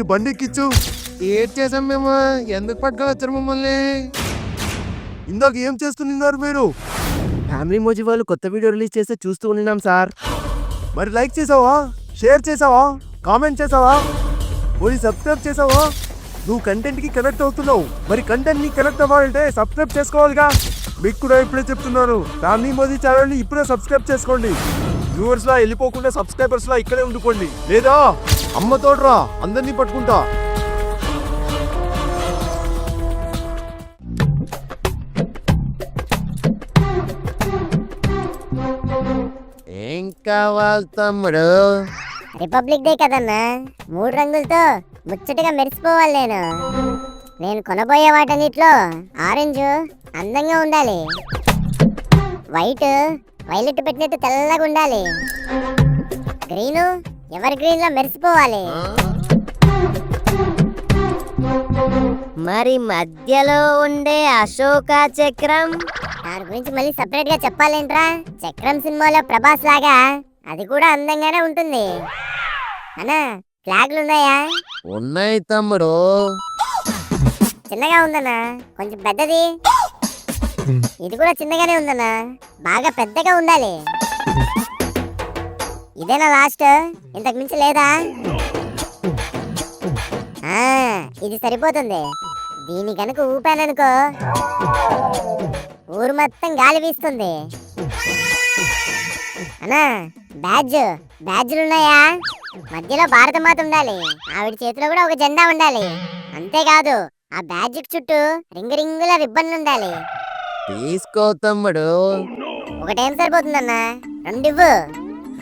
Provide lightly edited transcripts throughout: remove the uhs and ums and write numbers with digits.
బండి ఎక్కిచ్చు. ఏడ్ చేసాం మేము. ఎందుకు పట్టుకొని వచ్చారు మమ్మల్ని? ఇందాక ఏం చేస్తున్నారు మీరు? ఫ్యామిలీ మోజీ వాళ్ళు కొత్త వీడియో రిలీజ్ చేస్తే చూస్తూ ఉన్నాం సార్. మరి లైక్ చేసావా, షేర్ చేసావా, కామెంట్ చేసావా, పోయి సబ్స్క్రైబ్ చేసావా? నువ్వు కంటెంట్ కి కనెక్ట్ అవుతున్నావు. మరి కంటెంట్ ని కనెక్ట్ అవ్వాలంటే సబ్స్క్రైబ్ చేసుకోవాలిగా. మీకు కూడా ఇప్పుడే చెప్తున్నాను, ఫ్యామిలీ మోదీ ఛానల్ ని ఇప్పుడే సబ్స్క్రైబ్ చేసుకోండి. వ్యూవర్స్ లా వెళ్ళిపోకుండా సబ్స్క్రైబర్స్ లా ఇక్కడే ఉండుకోండి. లేదా అమ్మ తోడ్రా, అందరినీ పట్టుకుంటా. ఏం కావాలి తమ్ముడు? రిపబ్లిక్ డే కదన్నా, 3 రంగులతో ముచ్చటగా మెరిసిపోవాలి. నేను కొనబోయే వాటన్నిటిలో ఆరెంజ్ అందంగా ఉండాలి, వైట్ వైలెట్ పెట్టినట్టు తెల్లగా ఉండాలి, గ్రీన్ ఎవర్ గ్రీన్ లో మెరిసిపోవాలి. మరి మధ్యలో ఉండే అశోక చక్రం దాని గురించి మళ్ళీ సపరేట్ గా చెప్పాలేంట్రా? చక్రం సినిమాలో ప్రభాస్ లాగా అది కూడా అందంగానే ఉంటుంది. అన్నా ఫ్లాగ్లు ఉన్నాయా? ఉన్నాయి తమ్ముడు. చిన్నగా ఉందన్నా, కొంచెం పెద్దది. ఇది కూడా చిన్నగానే ఉందన్నా, బాగా పెద్దగా ఉండాలి. ఇదేనా లాస్ట్? ఇంతకు మించి లేదా? ఇది సరిపోతుంది. దీని కనుక ఊపాననుకో ఊరు మొత్తం గాలి వీస్తుంది. అన్నా బ్యాడ్జ్లు ఉన్నాయా? మధ్యలో భారతమాత ఉండాలి, ఆవిడ చేతిలో కూడా ఒక జెండా ఉండాలి. అంతేకాదు ఆ బ్యాడ్జ్ చుట్టూ రింగుల రిబ్బన్లు ఉండాలి. తీసుకో తమ్ముడు. ఒకటేం సరిపోతుందన్నా? 2 ఇవ్వు.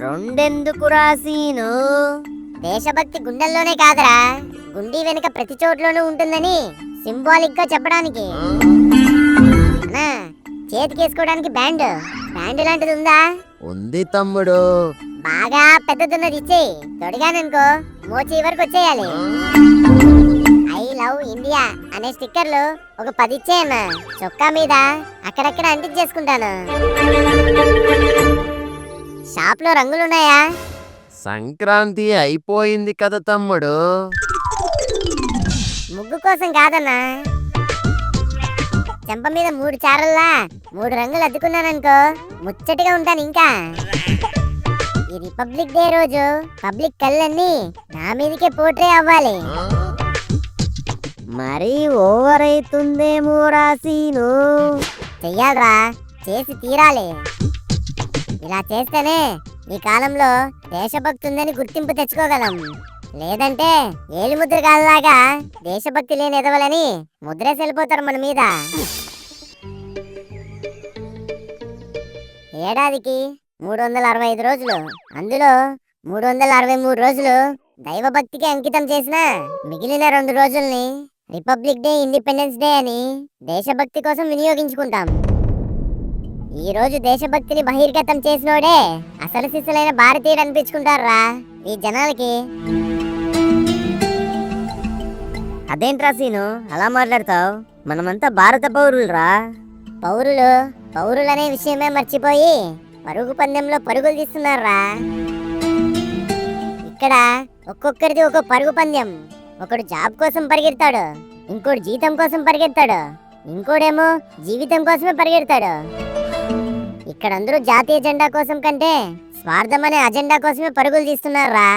2 ఎందుకు రాసీను? దేశభక్తి గుండెల్లోనే కాదరా, గుండీ వెనుక ప్రతి చోట్లోనూ ఉంటుందని సింబాలిక్ గా చెప్పడానికి. అన్నా చేతికేసుకోవడానికి బ్యాండ్ లాంటిది ఉందా? ఉంది తమ్ముడు. బాగా పెద్దదున్నది ఇచ్చేయి. తొడిగాననుకో మోచి వరకు వచ్చేయాలి. ఐ లవ్ ఇండియా అనే స్టిక్కర్లు ఒక 10 ఇచ్చేయన్నా. చొక్కా మీద అక్కడక్కడ అంటించేసుకుంటాను. షాప్ లో రంగులున్నాయా? సంక్రాంతి అయిపోయింది కదా తమ్ముడు. ముగ్గు కోసం కాదన్నా, చెంప మీద 3 చారల్లా 3 రంగులు అద్దుకున్నాననుకో ముచ్చటగా ఉంటాను. ఇంకా ఈ రిపబ్లిక్ డే రోజు పబ్లిక్ కళ్ళన్నీ నా మీదకే పోట్రే అవ్వాలి. మరీ ఓవర్ అవుతుందేమో రాసీను. చెయ్యాలరా, చేసి తీరాలి. ఇలా చేస్తేనే ఈ కాలంలో దేశభక్తి ఉందని గుర్తింపు తెచ్చుకోగలం. లేదంటే ఏలిముద్ర కాలలాగా దేశభక్తి లేని ఎదవలని ముద్రేసి వెళ్ళిపోతారు మన మీద. ఏడాదికి 365 రోజులు, అందులో 363 రోజులు దైవభక్తికి అంకితం చేసిన మిగిలిన 2 రోజుల్ని రిపబ్లిక్ డే, ఇండిపెండెన్స్ డే అని దేశభక్తి కోసం వినియోగించుకుంటాం. ఈ రోజు దేశభక్తిని బహిర్గతం చేసినోడే అసలు సిసలైన భారతీయుడు అనిపించుకుంటారా ఈ జనాలకి. అదేంటి రాసీను అలా మాట్లాడతావు? మనమంతా భారత పౌరులురా. పౌరులనే విషయమే మర్చిపోయి పరుగు పందెంలో పరుగులు తీస్తున్నారా. ఇక్కడ ఒక్కొక్కరిది ఒక్కో పరుగు పందెం. ఒకడు జాబ్ కోసం పరిగెడతాడు, ఇంకోటి జీతం కోసం పరిగెడతాడు, ఇంకోడేమో జీవితం కోసమే పరిగెడతాడు. ఇక్కడ అందరూ జాతీయ జెండా కోసం కంటే స్వార్థం అనే అజెండా కోసమే పరుగులు తీస్తున్నారా.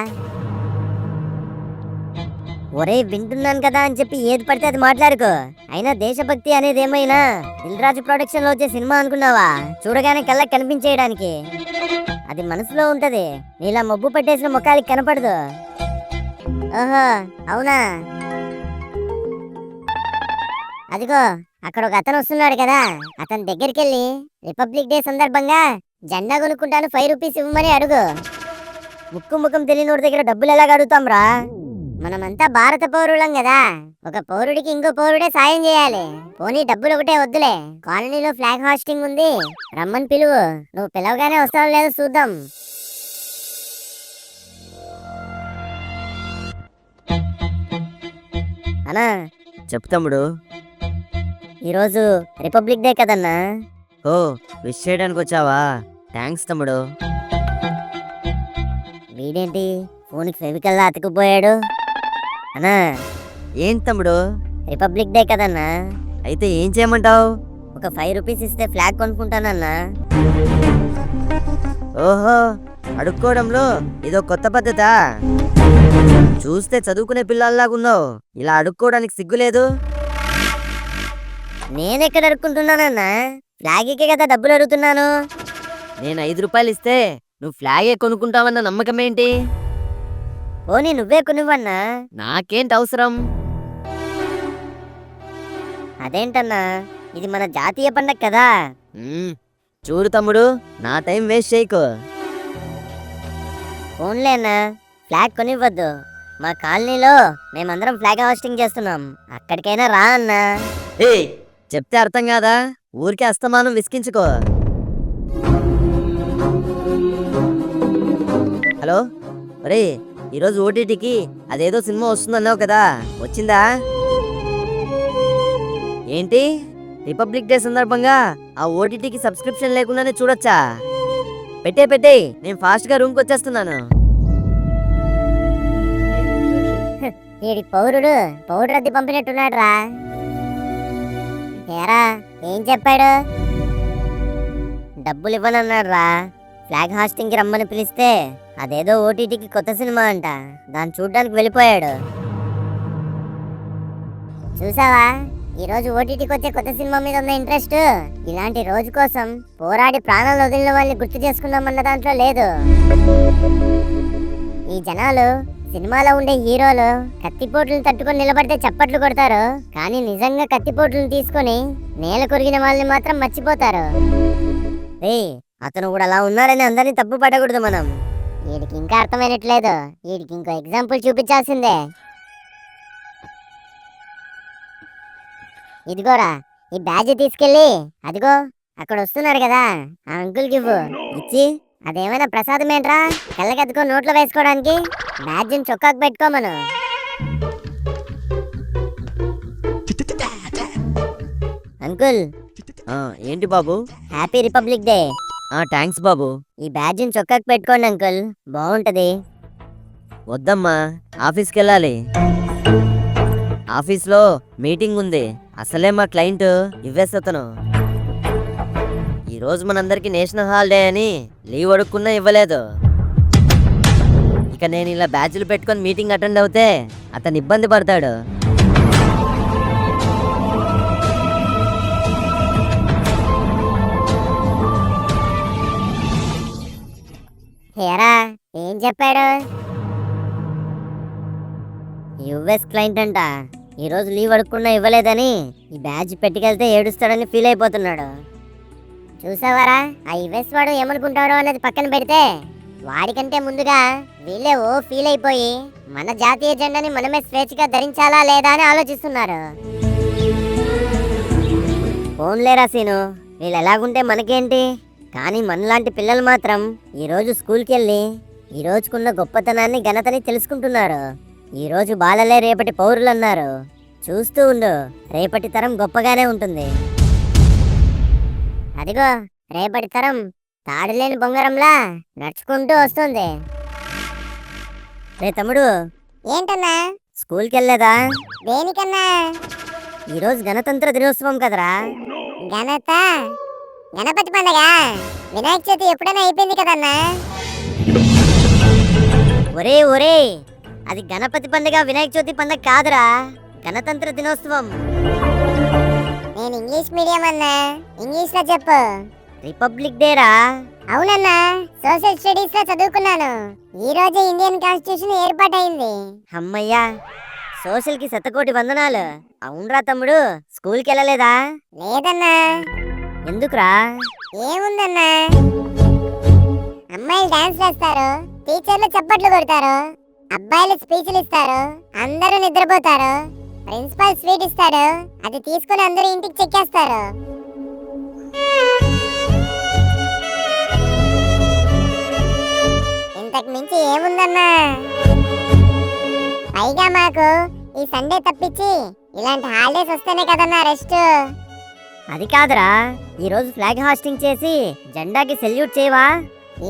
ఒరే వింటున్నాను కదా అని చెప్పి ఏది పడితే అది మాట్లాడుకో. అయినా దేశభక్తి అనేది ఏమైనా దిల్ రాజు ప్రొడక్షన్ లో వచ్చే సినిమా అనుకున్నావా? చూడగానే కళ్ళకి కనిపించేయడానికి. అది మనసులో ఉంటది, నీలా మబ్బు పట్టేసిన ముఖాలకి కనపడదు. ఓహో అవునా? అదిగో అక్కడ ఒక అతను వస్తున్నాడు కదా, అతని దగ్గరికి వెళ్ళి రిపబ్లిక్ డే సందర్భంగా జెండా కొనుక్కుంటాను 5 రూపీస్ ఇవ్వమని అడుగు. ముక్కు ముఖం తెలియనోడి దగ్గర డబ్బులు ఎలాగ అడుగుతాం రా? మనమంతా భారత పౌరులం కదా, ఒక పౌరుడికి ఇంకో పౌరుడే సాయం చేయాలి. పోనీ డబ్బులు ఒకటే వద్దులే, కాలనీలో ఫ్లాగ్ హాస్టింగ్ ఉంది, రమ్మని పిలువు. నువ్వు పిలవగానే వస్తావు లేదో చూద్దాం. అన్నా చెప్పు తమ్ముడు. ఈరోజు రిపబ్లిక్ డే కదన్నా. ఓ విష్ చేయడానికి వచ్చావా? థ్యాంక్స్ తమ్ముడు. వీడేంటి ఫోన్కి ఫెవికల్లా అతుకుపోయాడు? అన్నా ఏంటి తమ్ముడు? రిపబ్లిక్ డే కదన్నా, అయితే ఏం చేయమంటావు? ఒక 5 రూపీస్ ఇస్తే ఫ్లాగ్ కొనుక్కుంటానన్నా. ఓహో, అడుక్కోవడంలో ఇదో కొత్త పద్ధతా? చూస్తే చదువుకునే పిల్లల్లాగున్నావు. ఇలా అడుక్కోవడానికి సిగ్గులేదు? నేనెక్కడ అడుక్కుంటున్నానన్నా, ఫ్లాగ్కే కదా డబ్బులు అడుగుతున్నాను. నేను 5 రూపాయలు ఇస్తే నువ్వు ఫ్లాగే కొనుక్కుంటావన్న నమ్మకం ఏంటి? పోనీ నువ్వే కొనివ్వన్నా. నాకేంటి అవసరం? అదేంటన్నా, ఇది మన జాతీయ పండగ కదా. చూడు తమ్ముడు, నా టైం వేస్ట్ చేయకు. ఫోన్లే అన్నా, ఫ్లాగ్ కొనివ్వద్దు. మా కాలనీలో మేమందరం ఫ్లాగ్ హాస్టింగ్ చేస్తున్నాం, అక్కడికైనా రా అన్నా. చెప్తే అర్థం కాదా? ఊరికే అస్తమానం విసికించుకో. హలో, ఒరే, ఈరోజు ఓటీటీకి అదేదో సినిమా వస్తుందన్నావు కదా, వచ్చిందా? ఏంటి, రిపబ్లిక్ డే సందర్భంగా ఆ ఓటీటీకి సబ్స్క్రిప్షన్ లేకుండానే చూడొచ్చా? పెట్టే, నేను ఫాస్ట్గా రూమ్కి వచ్చేస్తున్నాను. వీడి పౌరుడు రద్ది పంపినట్టున్నాడు రా. ఏరా, ఏం చెప్పాడు? డబ్బులు ఇవ్వనన్నాడు రా. ఫ్లాగ్ హాస్టింగ్కి రమ్మని పిలిస్తే అదేదో ఓటీటీకి కొత్త సినిమా అంట, దాన్ని చూడ్డానికి వెళ్ళిపోయాడు. చూసావా, ఈ రోజు ఓటీటీకి వచ్చే కొత్త సినిమా మీద ఉన్న ఇంట్రెస్ట్ ఇలాంటి రోజు కోసం పోరాడి ప్రాణాలు వదిలిన వాళ్ళని గుర్తు చేసుకుందామన్న దాంట్లో లేదు. ఈ జనాలు సినిమాలో ఉండే హీరోలు కత్తిపోట్లను తట్టుకొని నిలబడితే చప్పట్లు కొడతారు, కానీ నిజంగా కత్తిపోట్లను తీసుకొని నేల కొరిగిన వాళ్ళని మాత్రం మర్చిపోతారు. అతను కూడా అలా ఉన్నారని అందరినీ తప్పు పడకూడదు మనం. వీడికి ఇంకా అర్థమైనట్లేదు, వీడికి ఇంకో ఎగ్జాంపుల్ చూపించాల్సిందే. ఇదిగోరా, ఈ బ్యాడ్జ్ తీసుకెళ్ళి అదిగో అక్కడ వస్తున్నారు కదా ఆ అంకుల్కి ఇవ్వు. ఇచ్చి అదేమైనా ప్రసాదమేంట్రా, కళ్ళకద్దుకో నోట్లో వేసుకోవడానికి? బ్యాడ్జ్ని చొక్కాకు పెట్టుకోమను. అంకుల్, ఏంటి బాబు? Happy republic day. థ్యాంక్స్ బాబు. ఈ బ్యాడ్జ్ని చొక్కాకు పెట్టుకోండి అంకుల్, బాగుంటది. వద్దమ్మా, ఆఫీస్కి వెళ్ళాలి. ఆఫీస్లో మీటింగ్ ఉంది. అసలే మా క్లయింట్ ఇవ్వేస్తను. ఈరోజు మనందరికి నేషనల్ హాలిడే అని లీవ్ అడుక్కున్నా ఇవ్వలేదు. ఇక నేను ఇలా బ్యాచ్లు పెట్టుకొని మీటింగ్ అటెండ్ అవుతే అతను ఇబ్బంది పడతాడు. ఏరా, ఏం చెప్పాడు? యుఎస్ క్లయింట్ అంట, ఈరోజు లీవ్ అడుక్కున్నా ఇవ్వలేదని ఈ బ్యాడ్జ్ పెట్టుకెళ్తే ఏడుస్తాడని ఫీల్ అయిపోతున్నాడు. చూసావారా, ఆ యుఎస్ వాడు ఏమనుకుంటాడో అన్నది పక్కన పెడితే వాడికంటే ముందుగా వీళ్ళే ఫీల్ అయిపోయి మన జాతీయ జెండాని మనమే స్వేచ్ఛగా ధరించాలా లేదా అని ఆలోచిస్తున్నారు. ఫోన్లేరా సీను, వీళ్ళు ఎలాగుంటే మనకేంటి, కానీ మనలాంటి పిల్లలు మాత్రం ఈరోజు స్కూల్కి వెళ్ళి ఈ రోజుకున్న గొప్పతనాన్ని ఘనతని తెలుసుకుంటున్నారు. ఈరోజు బాలలే రేపటి పౌరులు అన్నారు. చూస్తూ ఉండు, రేపటి తరం గొప్పగానే ఉంటుంది. అదిగో రేపటి తరం తాడులేని బొంగరంలా నడుచుకుంటూ వస్తుంది. రే తమ్ముడు, ఏంటన్నా? స్కూల్కి వెళ్ళలేదా? దేనికన్నా? ఈరోజు గణతంత్ర దినోత్సవం కదరా. గణపతి పండగ వినాయక చవితి ఎప్పుడైనా అయిపోయింది కదన్నా. ఒరే, అది గణపతి పండుగ వినాయక చవితి పండుగ కాదురా, గణతంత్ర దినోత్సవం. నేను ఇంగ్లీష్ మీడియం అన్నా, ఇంగ్లీష్ లో చెప్పు. రిపబ్లిక్ డే రా. అవునన్నా, సోషల్ స్టడీస్ లో చదువుకున్నాను. ఈ రోజే ఇండియన్ కాన్స్టిట్యూషన్ ఏర్పాటైంది. అమ్మయ్యా, సోషల్ కి శతకోటి వందనాలు. అవునరా తమ్ముడు, స్కూల్కి వెళ్ళలేదా? లేదన్నా. ఎందుకురా? ఏముందన్నా, అమ్మాయిలు డాన్స్ చేస్తారు, టీచర్లు చప్పట్లు కొడతారు, అబ్బాయిలు స్పీచ్లు ఇస్తారు, అందరూ నిద్రపోతారు, ప్రిన్సిపల్ స్వీట్ ఇస్తాడు, అది తీసుకుని అందరూ ఇంటికి చెక్కేస్తారు. ఇంతకు మించి ఏముందన్నా? పైగా మాకు ఈ సండే తప్పించి ఇలాంటి హాలిడేస్ వస్తేనే కదన్నా రెస్ట్. అది కాదురా, ఈరోజు ఫ్లాగ్ హాస్టింగ్ చేసి జెండాకి సెల్యూట్ చేయవా?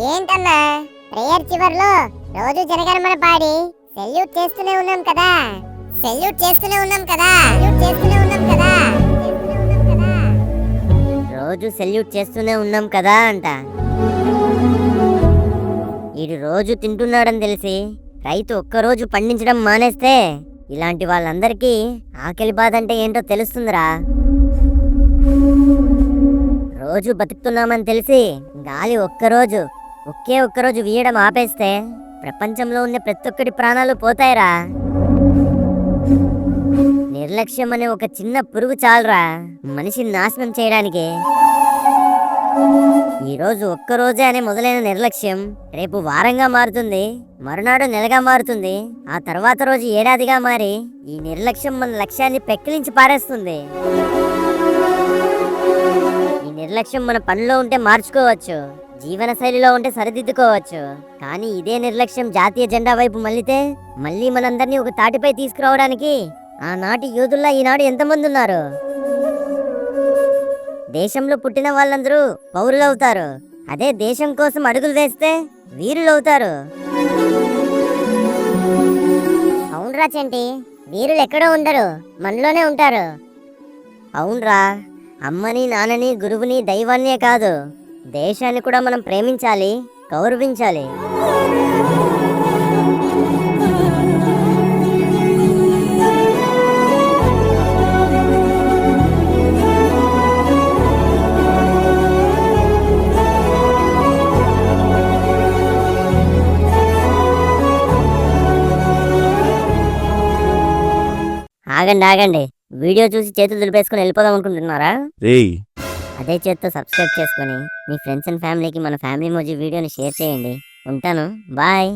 ఏంటన్నా, ప్రేయర్ చివర్లో రోజు జనగణమన పాడి సెల్యూట్ చేస్తూనే ఉన్నాం కదా. సెల్యూట్ చేస్తూనే ఉన్నాం కదా, సెల్యూట్ చేస్తూనే ఉన్నాం కదా, చేస్తూనే ఉన్నాం కదా. రోజు సెల్యూట్ చేస్తూనే ఉన్నాం కదా అంట. ఈడు రోజు తింటున్నాడని తెలిసి రైతు ఒక్కరోజు పండించడం మానేస్తే ఇలాంటి వాళ్ళందరికీ ఆకలి బాధ అంటే ఏంటో తెలుస్తుందిరా. రోజు బతుకుతున్నామని తెలిసి గాలి ఒకే ఒక్కరోజు వీయడం ఆపేస్తే ప్రపంచంలో ఉన్న ప్రతి ఒక్కటి ప్రాణాలు పోతాయిరా. నిర్లక్ష్యం అనే ఒక చిన్న పురుగు చాలురా మనిషిని నాశనం చేయడానికి. ఈరోజు ఒక్కరోజే అనే మొదలైన నిర్లక్ష్యం రేపు వారంగా మారుతుంది, మరునాడు నెలగా మారుతుంది, ఆ తర్వాత రోజు ఏడాదిగా మారి ఈ నిర్లక్ష్యం మన లక్ష్యాన్ని పెక్కిలించి పారేస్తుంది. ఈ నిర్లక్ష్యం మన పనిలో ఉంటే మార్చుకోవచ్చు, జీవన శైలిలో ఉంటే సరిదిద్దుకోవచ్చు. కానీ ఇదే నిర్లక్ష్యం జాతీయ జెండా వైపు మళ్ళితే మళ్ళీ మనందరినీ ఒక తాటిపై తీసుకురావడానికి ఆనాటి యోధుల్లా ఈనాడు ఎంతమంది ఉన్నారు. దేశంలో పుట్టిన వాళ్ళందరూ పౌరులవుతారు, అదే దేశం కోసం అడుగులు వేస్తే వీరులవుతారు. అవునరా చంటి, వీరులు ఎక్కడో ఉండరు, మనలోనే ఉంటారు. అవునరా, అమ్మని నాన్నని గురువుని దైవాన్నే కాదు దేశాన్ని కూడా మనం ప్రేమించాలి, గౌరవించాలి. ఆగండి, వీడియో చూసి చేతులు దులిపేసుకొని వెళ్ళిపోదాం అనుకుంటున్నారా? రేయ్, అదే చేత్తో సబ్స్క్రైబ్ చేసుకొని మీ ఫ్రెండ్స్ అండ్ ఫ్యామిలీకి మన ఫ్యామిలీ మోజీ వీడియోని షేర్ చేయండి. ఉంటాను, బాయ్.